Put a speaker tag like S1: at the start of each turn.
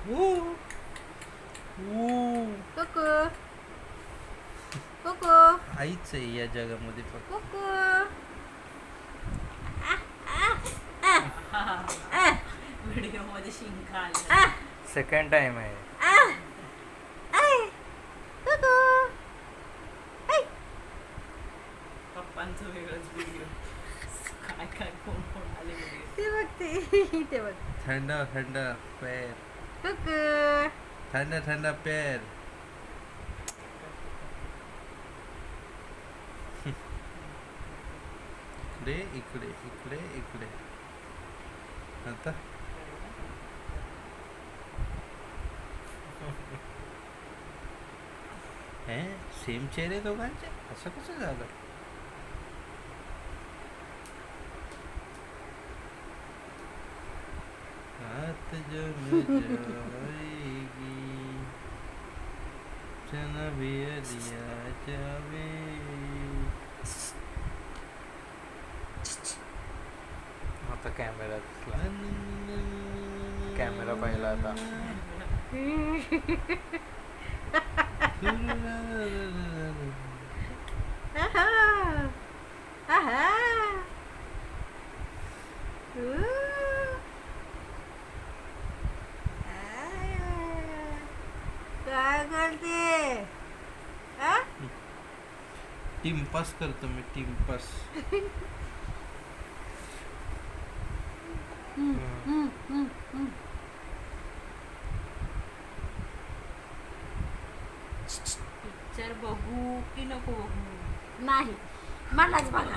S1: कुकू कुकू
S2: आईच आहे या जगामध्ये फक्त.
S1: कुकू
S3: व्हिडिओ मध्ये शिंका आला.
S2: सेकंड टाइम आहे.
S1: कुकू
S3: पप्पांचं वेगळंच व्हिडिओ. काय काय कोण कोण आले व्हिडिओ.
S1: ते बघते ते बघ
S2: थंड थंड पेर.
S1: कुकू
S2: थंड थंड पेर. इकडे इकडे इकडे इकडे. आता हे सेम चेहरे दोघांचे, असं कसं झालं? हात जम जाएगी चना भी दिया जावे. आता कॅमेरा दिसला. कॅमेरा पाहिला आता.
S1: आहा आहा काय करते
S2: टिमपास करतो मी, टिमपास.
S3: पिक्चर बघू की नको बघू.
S1: नाही मलाच बघा